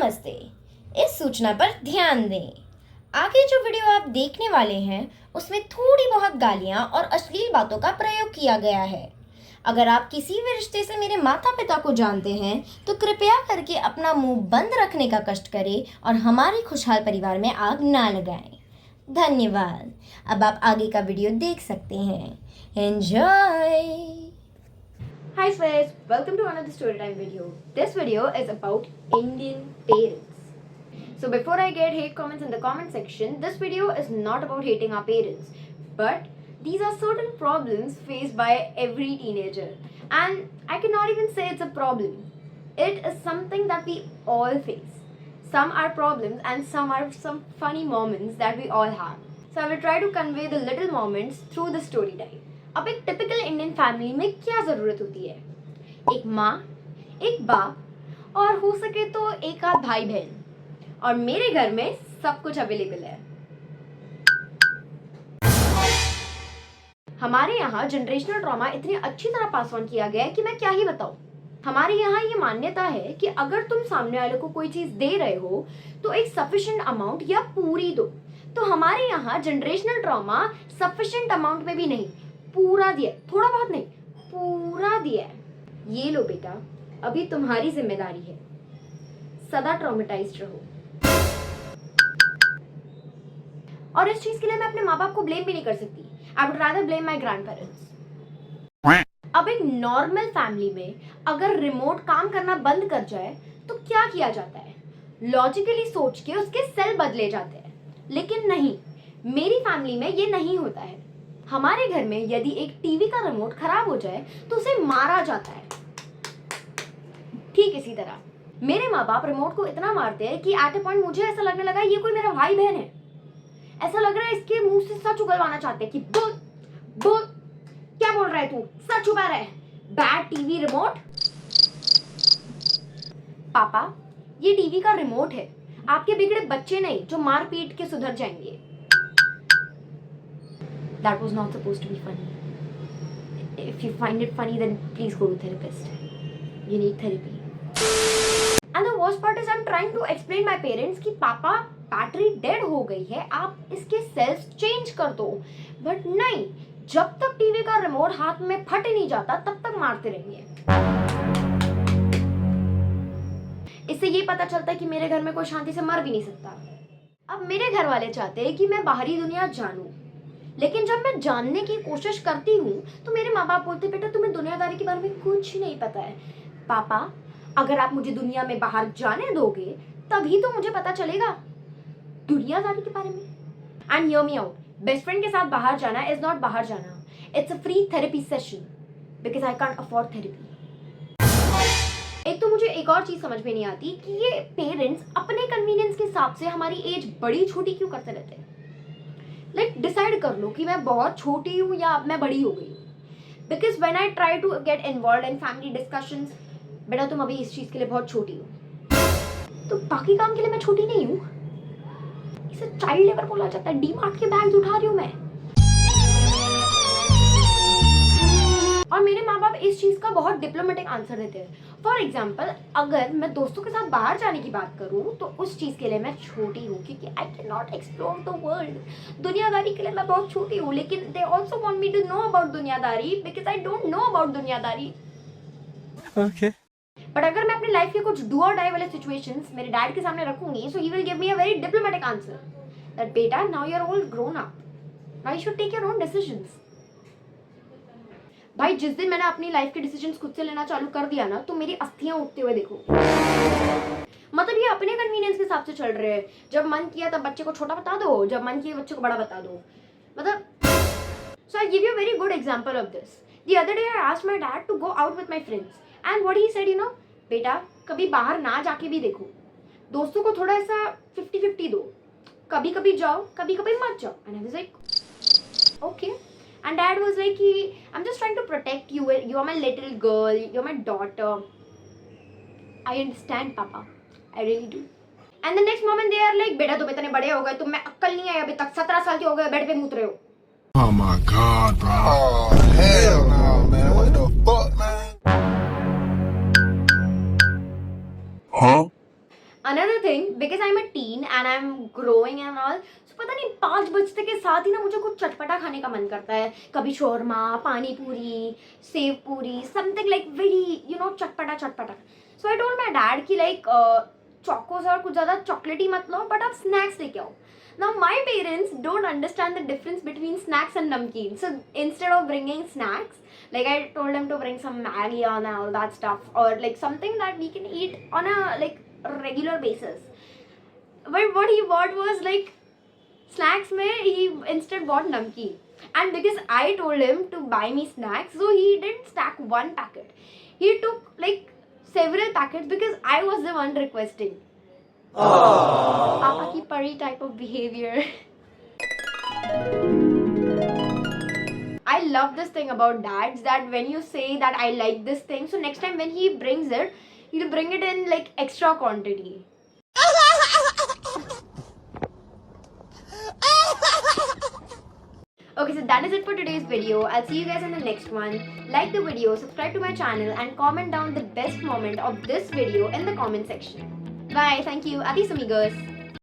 नमस्ते। इस सूचना पर ध्यान दें। आगे जो वीडियो आप देखने वाले हैं उसमें थोड़ी बहुत गालियां और अश्लील बातों का प्रयोग किया गया है। अगर आप किसी भी रिश्ते से मेरे माता पिता को जानते हैं तो कृपया करके अपना मुंह बंद रखने का कष्ट करें और हमारे खुशहाल परिवार में आग ना लगाएं। धन्यवाद। अब आप आगे का वीडियो देख सकते हैं। Enjoy. Hi friends, welcome to another storytime video. This video is about Indian parents. So before I get hate comments in the comment section, this video is not about hating our parents, but these are certain problems faced by every teenager, and I cannot even say it's a problem. It is something that we all face. Some are problems and some are some funny moments that we all have. So I will try to convey the little moments through the story time. अब एक typical Indian family में क्या ज़रूरत होती है? एक माँ, एक बाप और हो सके तो एक आध भाई बहन। और मेरे घर में सब कुछ अवेलेबल है। हमारे यहाँ जनरेशनल ट्रॉमा इतनी अच्छी तरह पास ऑन किया गया है कि मैं क्या ही बताऊँ। हमारे यहाँ ये मान्यता है कि अगर तुम सामने वाले को कोई चीज़ दे रहे हो तो एक सफिशिएंट अमाउंट या पूरी दो। तो हमारे यहाँ जनरेशनल ट्रॉमा सफिशिएंट अमाउंट में भी नहीं, पूरा दिया, थोड़ा बहुत नहीं, पूरा दिया है। ये लो बेटा, अभी तुम्हारी जिम्मेदारी है, सदा ट्रॉमेटाइज्ड रहो। और इस चीज के लिए मैं अपने माँ बाप को ब्लेम भी नहीं कर सकती। I would rather blame my grand parents. अब एक नॉर्मल फैमिली में अगर रिमोट काम करना बंद कर जाए तो क्या किया जाता है? लॉजिकली सोच के उसके सेल बदले जाते हैं। लेकिन नहीं, मेरी फैमिली में ये नहीं होता है। हमारे घर में यदि एक टीवी का रिमोट खराब हो जाए तो उसे मारा जाता है। ठीक इसी तरह मेरे माँ बाप रिमोट को इतना मारते हैं कि एट ए पॉइंट मुझे ऐसा लगने लगा ये कोई मेरा भाई बहन है। ऐसा लग रहा है इसके मुंह से सच उगलवाना चाहते हैं कि बोल बोल, क्या बोल रहा है तू, सच छुपा रहा है, बैड टीवी रिमोट। पापा, ये टीवी का रिमोट है, आपके बिगड़े बच्चे नहीं जो मार पीट के सुधर जाएंगे। That was not supposed to be funny. If you find it funny, then please go to therapist. You need therapy. And the worst part is I'm trying to explain my parents कि पापा battery dead हो गई है, आप इसके sales change कर दो। But नहीं, जब तक टीवी का रिमोट हाथ में फट नहीं जाता तब तक मारते रहेंगे। इससे ये पता चलता है कि मेरे घर में कोई शांति से मर भी नहीं सकता। अब मेरे घर वाले चाहते हैं कि मैं बाहरी दुनिया जानूं, लेकिन जब मैं जानने की कोशिश करती हूँ तो मेरे माँ बाप बोलते बेटा तुम्हें दुनियादारी के बारे में कुछ नहीं पता है। पापा, अगर आप मुझे दुनिया में बाहर जाने दोगे तभी तो मुझे पता चलेगा दुनियादारी के बारे में। And hear me out, best friend के साथ बाहर जाना इज नॉट बाहर जाना, it's a free therapy session because I can't afford therapy. एक तो मुझे एक और चीज समझ में नहीं आती कि ये पेरेंट्स अपने कन्वीनियंस के हिसाब से हमारी एज बड़ी छोटी क्यों करते रहते हैं। लाइक डिसाइड कर लो कि मैं बहुत छोटी हूँ या अब मैं बड़ी हो गई हूँ। Because when I try to get involve in family discussions, बेटा तुम अभी इस चीज के लिए बहुत छोटी हो, तो बाकी काम के लिए मैं छोटी नहीं हूँ। इसे चाइल्ड लेबर बोला जाता है। डीमार्ट के बैग्स उठा रही हूँ मैं। और मेरे माँ बाप इस चीज का बहुत डिप्लोमेटिक आंसर देते हैं। फॉर एग्जाम्पल, अगर मैं दोस्तों के साथ बाहर जाने की बात करूँ तो उस चीज के लिए मैं छोटी हूँ क्योंकि I can not explore the world. दुनियादारी के लिए मैं बहुत छोटी हूँ, लेकिन they also want me to know about दुनियादारी because I don't know about दुनियादारी। ओके, बट अगर मैं अपनी लाइफ के कुछ डू और डाई वाले सिचुएशंस मेरे डैड के सामने रखूंगी, so he will give me a very diplomatic answer that बेटा now you are all grown up, now you should take your own decisions. भाई, जिस दिन मैंने अपनी लाइफ के डिसीजंस खुद से लेना चालू कर दिया ना तो मेरी अस्थियां उठते हुए देखो। मतलब ये अपने कन्वीनियंस के हिसाब से चल रहे हैं। जब मन किया तब बच्चे को छोटा बता दो, जब मन किया बच्चे को बड़ा बता दो। मतलब so I give you very good example of this. The other day I asked my dad to go out with my friends and what he said, you know, बेटा कभी बाहर ना जाके भी देखो, दोस्तों को थोड़ा ऐसा 50-50 दो, कभी कभी जाओ कभी कभी मत जाओ। And I was like okay. And dad was like, I'm just trying to protect you. You are my little girl. You're my daughter. I understand, Papa. I really do. And the next moment they are like, बेटा तुम इतने बड़े हो गए, तुम्हें अक्ल नहीं आई अभी तक, 17 साल के हो गए, बेड पे मूत रहे हो। Oh my God, bro. Oh hell no, man. What the fuck, man? Huh? Another thing, because I'm a teen and I'm growing and all, so पता नहीं 5 बजते के साथ ही ना मुझे कुछ चटपटा खाने का मन करता है. कभी शोरमा, पानी पूरी, सेव पूरी, something like very चटपटा चटपटा. So I told my dad कि like चोकोस और कुछ ज़्यादा चॉकलेटी मत लो, but आप स्नैक्स लेके आओ. Now my parents don't understand the difference between snacks and namkeen. So instead of bringing snacks, like I told them to bring some Maggi and all that stuff, or like something that we can eat on a like regular basis. But what he bought was like snacks mein he instead bought namkeen. And because I told him to buy me snacks, so he didn't stack one packet. He took like several packets because I was the one requesting. Papa ki pari type of behavior. I love this thing about dads, that when you say that I like this thing, so next time when he brings it, he'll bring it in like extra quantity. Okay, so that is it for today's video. I'll see you guys in the next one. Like the video, subscribe to my channel, and comment down the best moment of this video in the comment section. Bye. Thank you. Adios, amigos.